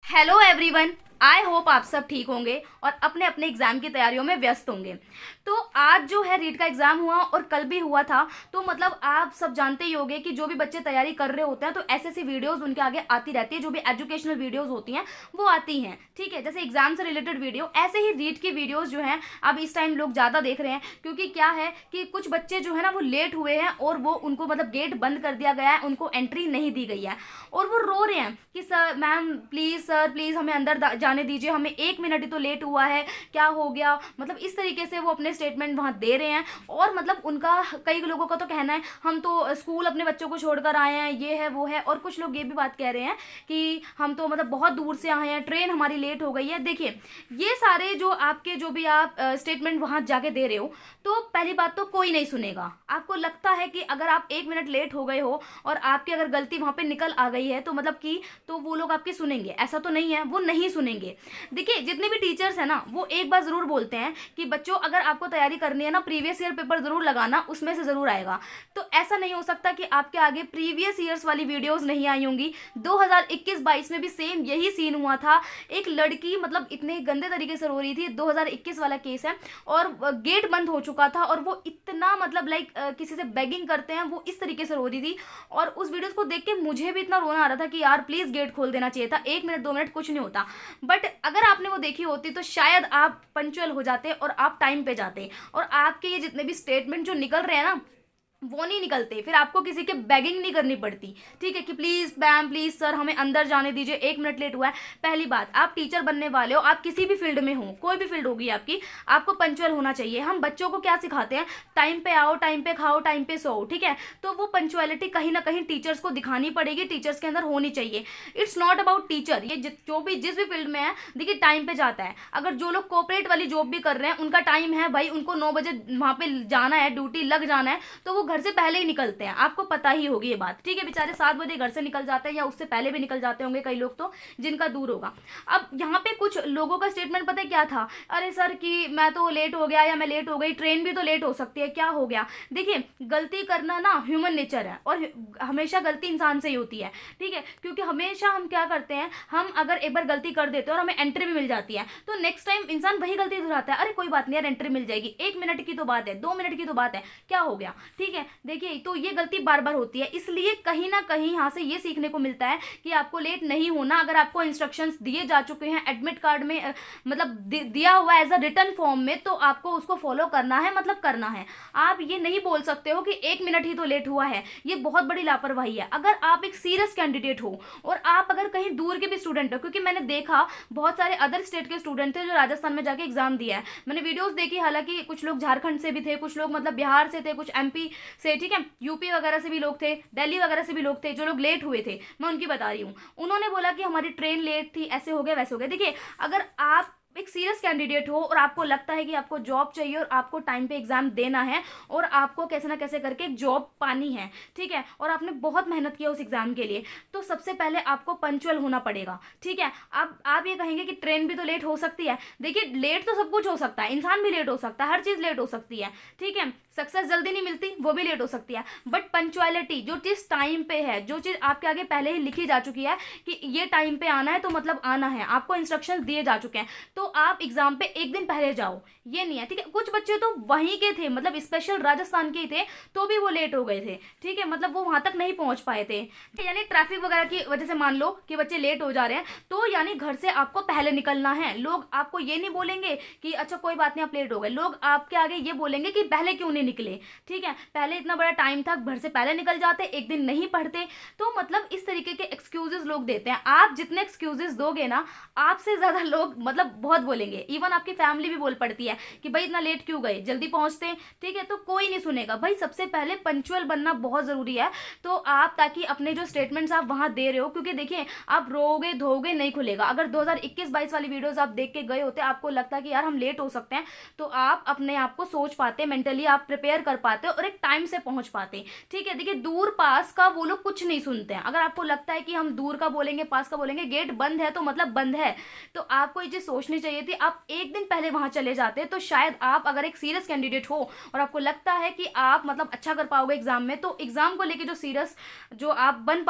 Hello everyone, I hope आप सब ठीक होंगे और अपने अपने एग्जाम की तैयारियों में व्यस्त होंगे। तो आज जो है रीट का एग्जाम हुआ और कल भी हुआ था। तो मतलब आप सब जानते ही होंगे कि जो भी बच्चे तैयारी कर रहे होते हैं तो ऐसी वीडियोस उनके आगे आती रहती है, जो भी एजुकेशनल वीडियोस होती हैं वो आती हैं। ठीक है, जैसे एग्जाम से रिलेटेड वीडियो, ऐसे ही रीट की वीडियोज जो हैं अब इस टाइम लोग ज़्यादा देख रहे हैं। क्योंकि क्या है कि कुछ बच्चे जो है ना वो लेट हुए हैं और वो उनको मतलब गेट बंद कर दिया गया है, उनको एंट्री नहीं दी गई है और वो रो रहे हैं कि sir ma'am please, sir please हमें अंदर जाने दीजिए, हमें 1 मिनट ही तो लेट हुआ है, क्या हो गया। मतलब इस तरीके से वो अपने स्टेटमेंट वहाँ दे रहे हैं। और मतलब उनका कई लोगों का तो कहना है हम तो स्कूल अपने बच्चों को छोड़कर आए हैं, ये है वो है। और कुछ लोग ये भी बात कह रहे हैं कि हम तो मतलब बहुत दूर से आए हैं, ट्रेन हमारी लेट हो गई है। देखिए, ये सारे जो आपके जो भी आप स्टेटमेंट वहाँ जाके दे रहे हो, तो पहली बात तो कोई नहीं सुनेगा। आपको लगता है कि अगर आप 1 मिनट लेट हो गए हो और आपकी अगर गलती वहाँ पे निकल आ गई है तो मतलब कि तो वो लोग आपकी सुनेंगे? ऐसा तो नहीं है, वो नहीं सुनेंगे। देखिए, जितने भी टीचर्स हैं ना वो एक बार ज़रूर बोलते हैं कि बच्चों अगर आपको तैयारी करनी है ना, प्रीवियस ईयर पेपर ज़रूर लगाना, उसमें से ज़रूर आएगा। तो ऐसा नहीं हो सकता कि आपके आगे प्रीवियस ईयर्स वाली वीडियोस नहीं आई होंगी। 2021-22 में भी सेम यही सीन हुआ था। एक लड़की मतलब इतने गंदे तरीके से रो रही थी, 2021 वाला केस है, और गेट बंद हो चुका था और वो इतना मतलब लाइक किसी से बेगिंग करते हैं, वो इस तरीके से रो रही थी। और उस वीडियोस को देख के मुझे भी इतना रोना आ रहा था कि यार प्लीज़ गेट खोल देना चाहिए था, 1 मिनट 2 मिनट कुछ नहीं होता। बट अगर आपने वो देखी होती तो शायद आप पंक्चुअल हो जाते और आप टाइम पे जाते और आपके ये जितने भी स्टेटमेंट जो निकल रहे हैं ना वो नहीं निकलते, फिर आपको किसी के बेगिंग नहीं करनी पड़ती। ठीक है कि प्लीज़ मैम प्लीज़ सर हमें अंदर जाने दीजिए, 1 मिनट लेट हुआ है। पहली बात, आप टीचर बनने वाले हो, आप किसी भी फील्ड में हो, कोई भी फील्ड होगी आपकी, आपको पंक्चुअल होना चाहिए। हम बच्चों को क्या सिखाते हैं? टाइम पे आओ, टाइम पे खाओ, टाइम पे सो। ठीक है, तो वो पंक्चुअलिटी कहीं ना कहीं टीचर्स को दिखानी पड़ेगी, टीचर्स के अंदर होनी चाहिए। इट्स नॉट अबाउट टीचर, ये जो भी जिस भी फील्ड में है देखिए टाइम पे जाता है। अगर जो लोग कॉर्पोरेट वाली जॉब भी कर रहे हैं उनका टाइम है भाई, उनको 9 बजे वहाँ पे जाना है, ड्यूटी लग जाना है, तो वो घर से पहले ही निकलते हैं। आपको पता ही होगी ये बात। ठीक है, बेचारे 7 बजे घर से निकल जाते हैं या उससे पहले भी निकल जाते होंगे कई लोग तो, जिनका दूर होगा। अब यहाँ पे कुछ लोगों का स्टेटमेंट पता है क्या था? अरे सर कि मैं तो लेट हो गया या मैं लेट हो गई, ट्रेन भी तो लेट हो सकती है, क्या हो गया। देखिए, गलती करना ना ह्यूमन नेचर है और हमेशा गलती इंसान से ही होती है। ठीक है, क्योंकि हमेशा हम क्या करते हैं, हम अगर एक बार गलती कर देते हैं और हमें एंट्री भी मिल जाती है तो नेक्स्ट टाइम इंसान वही गलती दोहराता है। अरे कोई बात नहीं यार, एंट्री मिल जाएगी, 1 मिनट की तो बात है, 2 मिनट की तो बात है, क्या हो गया। ठीक है, देखिए तो ये गलती बार बार होती है। इसलिए कहीं ना कहीं यहाँ से ये सीखने को मिलता है कि आपको लेट नहीं होना। अगर आपको इंस्ट्रक्शंस दिए जा चुके हैं एडमिट कार्ड में, मतलब दिया हुआ एज अ रिटर्न फॉर्म में, तो आपको उसको फॉलो करना है, मतलब करना है। आप ये नहीं बोल सकते हो कि 1 मिनट ही तो लेट हुआ है, ये बहुत बड़ी लापरवाही है। अगर आप एक सीरियस कैंडिडेट हो और आप अगर कहीं दूर के भी स्टूडेंट हो, क्योंकि मैंने देखा बहुत सारे अदर स्टेट के स्टूडेंट थे जो राजस्थान में जाके एग्जाम दिया है। मैंने वीडियोस देखी, हालांकि कुछ लोग झारखंड से भी थे, कुछ लोग मतलब बिहार से थे, कुछ एमपी से, ठीक है, यूपी वगैरह से भी लोग थे, दिल्ली वगैरह से भी लोग थे, जो लोग लेट हुए थे, मैं उनकी बता रही हूँ। उन्होंने बोला कि हमारी ट्रेन लेट थी, ऐसे हो गया वैसे हो गया। देखिए, अगर आप एक सीरियस कैंडिडेट हो और आपको लगता है कि आपको जॉब चाहिए और आपको टाइम पे एग्जाम देना है और आपको कैसे ना कैसे करके एक जॉब पानी है, ठीक है, और आपने बहुत मेहनत किया उस एग्जाम के लिए, तो सबसे पहले आपको पंक्चुअल होना पड़ेगा। ठीक है, अब आप ये कहेंगे कि ट्रेन भी तो लेट हो सकती है। देखिए, लेट तो सब कुछ हो सकता है, इंसान भी लेट हो सकता है, हर चीज़ लेट हो सकती है। ठीक है, सक्सेस जल्दी नहीं मिलती, वो भी लेट हो सकती है। बट पंक्चुअलिटी, जो चीज़ टाइम पे है, जो चीज़ आपके आगे पहले ही लिखी जा चुकी है कि ये टाइम पे आना है तो मतलब आना है, आपको इंस्ट्रक्शंस दिए जा चुके हैं, तो आप एग्जाम पे एक दिन पहले जाओ, ये नहीं है। ठीक है, कुछ बच्चे तो वहीं के थे, मतलब स्पेशल राजस्थान के ही थे, तो भी वो लेट हो गए थे। ठीक है, मतलब वो वहां तक नहीं पहुंच पाए थे। यानी ट्रैफिक वगैरह की वजह से मान लो कि बच्चे लेट हो जा रहे हैं, तो यानी घर से आपको पहले निकलना है। लोग आपको ये नहीं बोलेंगे कि अच्छा कोई बात नहीं आप लेट हो गए, लोग आपके आगे ये बोलेंगे कि पहले क्यों नहीं निकले। ठीक है, पहले इतना बड़ा टाइम था, घर से पहले निकल जाते, एक दिन नहीं पढ़ते। तो मतलब इस तरीके के एक्सक्यूजेस लोग देते हैं। आप जितने एक्सक्यूजेस दोगे ना, आपसे ज्यादा लोग मतलब बहुत बोलेंगे। इवन आपकी फैमिली भी बोल पड़ती है कि भाई इतना लेट क्यों गए, जल्दी पहुंचते। ठीक है, तो कोई नहीं सुनेगा भाई। सबसे पहले पंक्चुअल बनना बहुत जरूरी है। तो आप ताकि अपने जो स्टेटमेंट्स आप वहां दे रहे हो, क्योंकि देखिए आप रोगे धोगे नहीं खुलेगा। अगर 2021-22 वाली वीडियोस आप देख के गए होते, आपको लगता है कि यार हम लेट हो सकते हैं, तो आप अपने आप को सोच पाते, मेंटली आप प्रिपेयर कर पाते और एक टाइम से पहुंच पाते। ठीक है, देखिए दूर पास का वो लोग कुछ नहीं सुनते हैं। अगर आपको लगता है कि हम दूर का बोलेंगे पास का बोलेंगे, गेट बंद है तो मतलब बंद है, तो आपको ये चीज सोचनी चाहिए थी। आप एक दिन पहले वहां चले जाते तो शायद आप अगर एक सीरियस कैंडिडेट हो और आपको लगता है कि आप मतलब अच्छा कर पाओगे एग्जाम में, तो एग्जाम को लेके जो सीरियस जो आप बना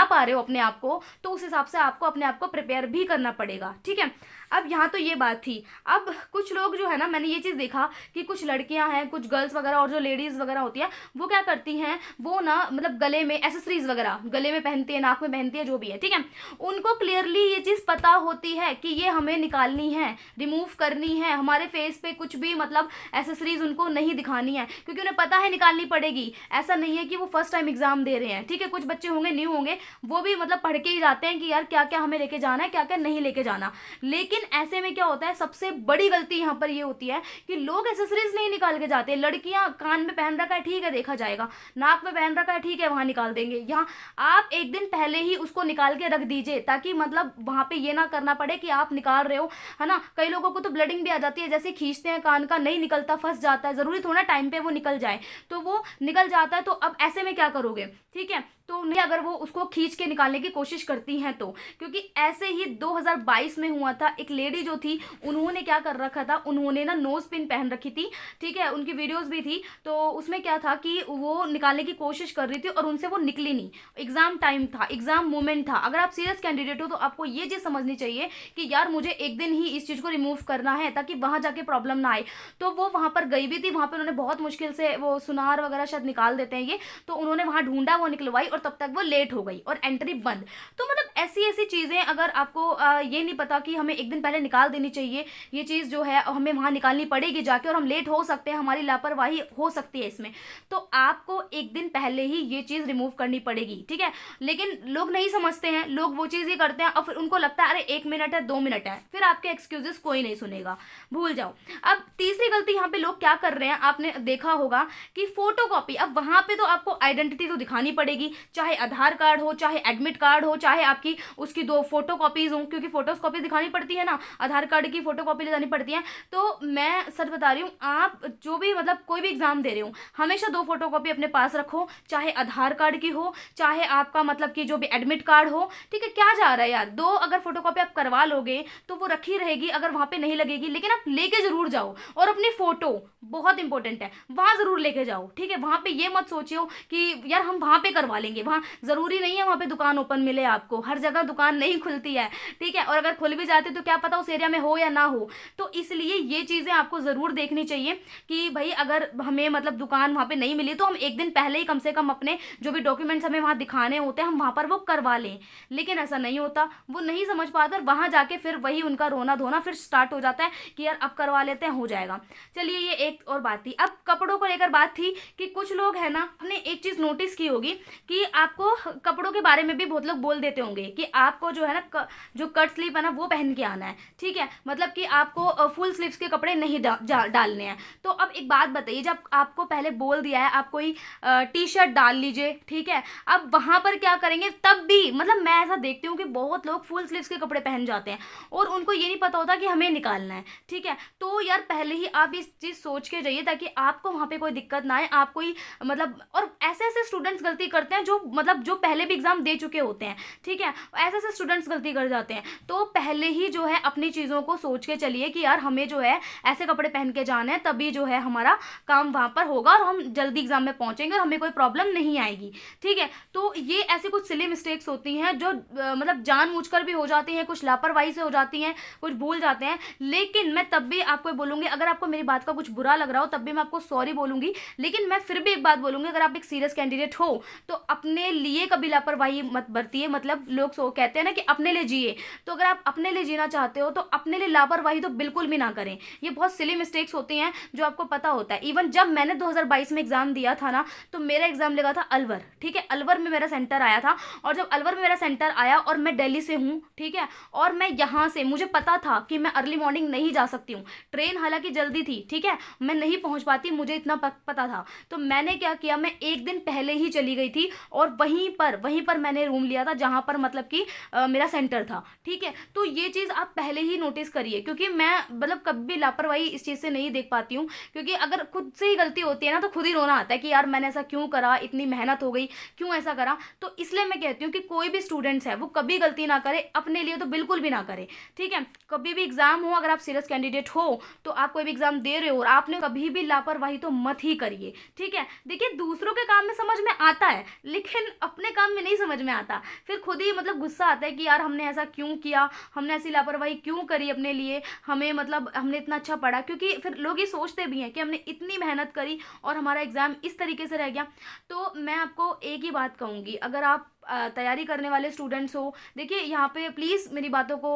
पा रहे हो अपने आप को, तो उस हिसाब से आपको अपने आप को प्रिपेयर भी करना पड़ेगा। ठीक है, अब यहाँ तो ये बात थी। अब कुछ लोग जो है ना, मैंने ये चीज़ देखा कि कुछ लड़कियां हैं, कुछ गर्ल्स वगैरह और जो लेडीज़ वगैरह होती है, वो क्या करती हैं, वो ना मतलब गले में एसेसरीज वगैरह गले में पहनती है, नाक में पहनती है, जो भी है। ठीक है, उनको क्लियरली ये चीज़ पता होती है कि ये हमें निकालनी है, रिमूव करनी है, हमारे फेस पे कुछ भी मतलब एसेसरीज उनको नहीं दिखानी है, क्योंकि उन्हें पता है निकालनी पड़ेगी। ऐसा नहीं है कि वो फर्स्ट टाइम एग्जाम दे रहे हैं। ठीक है, कुछ बच्चे होंगे न्यू होंगे, वो भी मतलब पढ़ के ही जाते हैं कि यार क्या क्या हमें लेके जाना है, क्या क्या नहीं लेके जाना। लेकिन ऐसे में क्या होता है, सबसे बड़ी गलती यहाँ पर ये होती है कि लोग एसेसरीज नहीं निकाल के जाते। लड़कियां कान में पहन रखा है, ठीक है देखा जाएगा, नाक में पहन रखा है, ठीक है वहां निकाल देंगे। यहाँ आप एक दिन पहले ही उसको निकाल के रख दीजिए, ताकि मतलब वहां पे ये ना करना पड़े कि आप निकाल रहे हो, है ना। कई लोगों को तो ब्लडिंग भी आ जाती है, जैसे खींचते हैं कान का, नहीं निकलता, फंस जाता है। जरूरी थोड़ा टाइम पे वो निकल जाए, तो वो निकल जाता है। तो अब ऐसे में क्या करोगे? ठीक है, तो नहीं, अगर वो उसको खींच के निकालने की कोशिश करती हैं तो, क्योंकि ऐसे ही 2022 में हुआ था। एक लेडी जो थी, उन्होंने क्या कर रखा था, उन्होंने ना नोज पिन पहन रखी थी। ठीक है, उनकी वीडियोस भी थी, तो उसमें क्या था कि वो निकालने की कोशिश कर रही थी और उनसे वो निकली नहीं। एग्जाम टाइम था, एग्जाम मोमेंट था। अगर आप सीरियस कैंडिडेट हो तो आपको ये चीज़ समझनी चाहिए कि यार मुझे एक दिन ही इस चीज़ को रिमूव करना है, ताकि वहां जाके प्रॉब्लम ना आए। तो वो वहां पर गई भी थी, वहां पर उन्होंने बहुत मुश्किल से, वो सुनार वगैरह शायद निकाल देते हैं ये, तो उन्होंने वहां ढूंढा, वो निकलवाई, और तब तक वो लेट हो गई और एंट्री बंद। तो मतलब ऐसी ऐसी चीज़ें, अगर आपको ये नहीं पता कि हमें एक दिन पहले निकाल देनी चाहिए, ये चीज़ जो है हमें वहाँ निकालनी पड़ेगी जाके, और हम लेट हो सकते हैं, हमारी लापरवाही हो सकती है इसमें, तो आपको एक दिन पहले ही ये चीज़ रिमूव करनी पड़ेगी। ठीक है, लेकिन लोग नहीं समझते हैं, लोग वो चीज़ ही करते हैं, और फिर उनको लगता है अरे 1 मिनट है, 2 मिनट है, फिर आपके एक्सक्यूजेस कोई नहीं सुनेगा, भूल जाओ। अब तीसरी गलती यहाँ पे लोग क्या कर रहे हैं, आपने देखा होगा कि फोटो कॉपी। अब वहाँ पे तो आपको आइडेंटिटी तो दिखानी पड़ेगी, चाहे आधार कार्ड हो, चाहे एडमिट कार्ड हो, चाहे आपकी उसकी 2 फोटो कॉपीज हो, क्योंकि फोटोज कॉपी दिखानी पड़ती है ना, आधार कार्ड की फोटो कॉपी ले जानी पड़ती है। तो मैं सच बता रही हूँ, आप जो भी मतलब कोई भी एग्जाम दे रहे हो, हमेशा 2 फोटो कॉपी अपने पास रखो, चाहे आधार कार्ड की हो, चाहे आपका मतलब कि जो भी एडमिट कार्ड हो। ठीक है, क्या जा रहा है यार, 2 अगर फोटो कॉपी आप करवा लोगे तो वो रखी रहेगी, अगर वहां पे नहीं लगेगी, लेकिन आप लेके जरूर जाओ। और अपनी फोटो बहुत इंपॉर्टेंट है, वहां जरूर लेके जाओ। ठीक है, वहां पे ये मत सोचियो कि यार हम वहां पे करवा लेंगे, वहां जरूरी नहीं है वहां पे दुकान ओपन मिले आपको, हर जगह दुकान नहीं खुलती है। ठीक है, और अगर खुल भी जाती तो क्या पता उस एरिया में हो या ना हो। तो इसलिए ये चीजें आपको जरूर देखनी चाहिए कि भाई अगर हमें मतलब दुकान वहां पे नहीं मिली तो हम एक दिन पहले ही कम से कम अपने जो भी डॉक्यूमेंट्स हमें वहां दिखाने होते हैं, हम वहां पर वो करवा लें। लेकिन ऐसा नहीं होता, वो नहीं समझ पाते, और वहां जाके फिर वही उनका रोना धोना फिर स्टार्ट हो जाता है कि यार अब करवा लेते हैं, हो जाएगा। चलिए, ये एक और बात थी। अब कपड़ों को लेकर बात थी कि कुछ लोग है ना, आपने एक चीज नोटिस की होगी कि आपको कपड़ों के बारे में भी बहुत लोग बोल देते होंगे कि आपको जो है ना जो कट स्लीव है ना वो पहन के आना है। ठीक है, मतलब कि आपको फुल स्लीव्स के कपड़े नहीं डालने हैं। तो अब एक बात बताइए, जब आपको पहले बोल दिया है आप कोई टी शर्ट डाल लीजिए, ठीक है, अब वहां पर क्या करेंगे, तब भी मतलब मैं ऐसा देखती हूँ कि बहुत लोग फुल स्लीव्स के कपड़े पहन जाते हैं और उनको ये नहीं पता होता कि हमें निकालना है। ठीक है, तो यार पहले ही आप इस चीज सोच के जाइए ताकि आपको वहां पे कोई दिक्कत ना आए, आप कोई मतलब, और ऐसे ऐसे स्टूडेंट्स गलती करते हैं जो मतलब जो पहले भी एग्जाम दे चुके होते हैं। ठीक है, ऐसे ऐसे स्टूडेंट्स गलती कर जाते हैं। तो पहले ही जो है अपनी चीज़ों को सोच के चलिए कि यार हमें जो है ऐसे कपड़े पहन के जाना है, तभी जो है हमारा काम वहाँ पर होगा और हम जल्दी एग्जाम में पहुँचेंगे और हमें कोई प्रॉब्लम नहीं आएगी। ठीक है, तो ये ऐसी कुछ सिली मिस्टेक्स होती हैं जो मतलब जानबूझकर भी हो जाती हैं, कुछ लापरवाही से हो जाती हैं, कुछ भूल जाते हैं। लेकिन मैं तब भी आपको बोलूँगी, अगर आपको मेरी बात का कुछ बुरा लग रहा हो तब भी मैं आपको सॉरी बोलूँगी, लेकिन मैं फिर भी एक बात बोलूँगी, अगर आप एक सीरियस कैंडिडेट हो तो अपने लिए कभी लापरवाही मत बरतिए। मतलब लोग सो कहते हैं ना कि अपने लिए जिए, तो अगर आप अपने लिए जीना चाहते हो तो अपने लिए लापरवाही तो बिल्कुल भी ना करें। ये बहुत सिली मिस्टेक्स होती हैं जो आपको पता होता है। इवन जब मैंने 2022 में एग्जाम दिया था ना, तो मेरा एग्जाम लगा था अलवर। ठीक है, अलवर में मेरा सेंटर आया था, और जब अलवर में मेरा सेंटर आया और मैं दिल्ली से हूँ, ठीक है, और मैं यहाँ से, मुझे पता था कि मैं अर्ली मॉर्निंग नहीं जा सकती हूँ, ट्रेन हालांकि जल्दी थी, ठीक है, मैं नहीं पहुँच पाती, मुझे इतना पता था। तो मैंने क्या किया, मैं एक दिन पहले ही चली गई थी और वहीं पर मैंने रूम लिया था जहाँ पर मतलब कि मेरा सेंटर था, ठीक है। तो ये चीज़ आप पहले ही नोटिस करिए, क्योंकि मैं मतलब कभी लापरवाही इस चीज़ से नहीं देख पाती हूँ, क्योंकि अगर खुद से ही गलती होती है ना तो खुद ही रोना आता है कि यार मैंने ऐसा क्यों करा, इतनी मेहनत हो गई, क्यों ऐसा करा। तो इसलिए मैं कहती हूँ कि कोई भी स्टूडेंट्स है वो कभी गलती ना करे, अपने लिए तो बिल्कुल भी ना करे, ठीक है। कभी भी एग्जाम हो, अगर आप सीरियस कैंडिडेट हो तो आप कोई भी एग्जाम दे रहे हो और आपने कभी भी लापरवाही तो मत ही करिए, ठीक है। देखिए दूसरों के काम में समझ में आता है लेकिन अपने काम में नहीं समझ में आता, फिर खुद ही मतलब गुस्सा आता है कि यार हमने ऐसा क्यों किया, हमने ऐसी लापरवाही क्यों करी अपने लिए, हमें मतलब हमने इतना अच्छा पढ़ा, क्योंकि फिर लोग ये सोचते भी हैं कि हमने इतनी मेहनत करी और हमारा एग्जाम इस तरीके से रह गया। तो मैं आपको एक ही बात कहूँगी, अगर आप तैयारी करने वाले स्टूडेंट्स हो, देखिए यहाँ पे प्लीज़ मेरी बातों को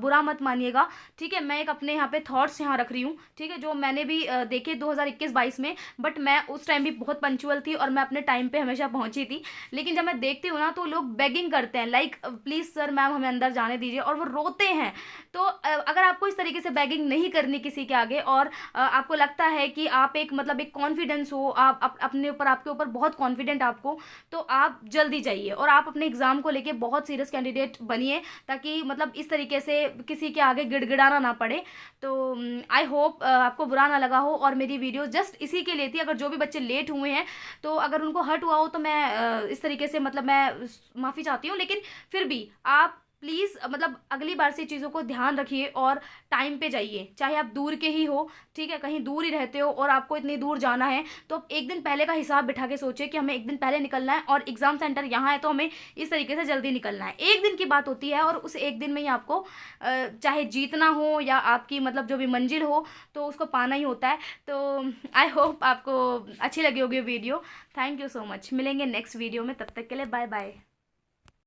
बुरा मत मानिएगा, ठीक है। मैं एक अपने यहाँ पे थॉट्स यहाँ रख रही हूँ, ठीक है, जो मैंने भी देखे 2021-22 में, बट मैं उस टाइम भी बहुत पंचुअल थी और मैं अपने टाइम पे हमेशा पहुँची थी। लेकिन जब मैं देखती हूँ ना तो लोग बेगिंग करते हैं, लाइक प्लीज़ सर मैम हमें अंदर जाने दीजिए, और वो रोते हैं। तो अगर आपको इस तरीके से बेगिंग नहीं करनी किसी के आगे, और आपको लगता है कि आप एक मतलब एक कॉन्फिडेंस हो, आप अपने ऊपर, आपके ऊपर बहुत कॉन्फिडेंट आपको, तो आप जल्दी जाइए और आप अपने एग्जाम को लेके बहुत सीरियस कैंडिडेट बनिए, ताकि मतलब इस तरीके से किसी के आगे गिड़गिड़ाना ना पड़े। तो आई होप आपको बुरा ना लगा हो, और मेरी वीडियो जस्ट इसी के लिए थी। अगर जो भी बच्चे लेट हुए हैं तो अगर उनको हर्ट हुआ हो तो मैं इस तरीके से मतलब मैं माफ़ी चाहती हूँ, लेकिन फिर भी आप प्लीज़ मतलब अगली बार से चीज़ों को ध्यान रखिए और टाइम पे जाइए, चाहे आप दूर के ही हो, ठीक है, कहीं दूर ही रहते हो और आपको इतनी दूर जाना है तो आप एक दिन पहले का हिसाब बिठा के सोचिए कि हमें एक दिन पहले निकलना है और एग्ज़ाम सेंटर यहाँ है तो हमें इस तरीके से जल्दी निकलना है। एक दिन की बात होती है और उस एक दिन में ही आपको चाहे जीतना हो या आपकी मतलब जो भी मंजिल हो तो उसको पाना ही होता है। तो आई होप आपको अच्छी लगी होगी video. Thank you so much, मिलेंगे नेक्स्ट वीडियो में, तब तक के लिए बाय बाय।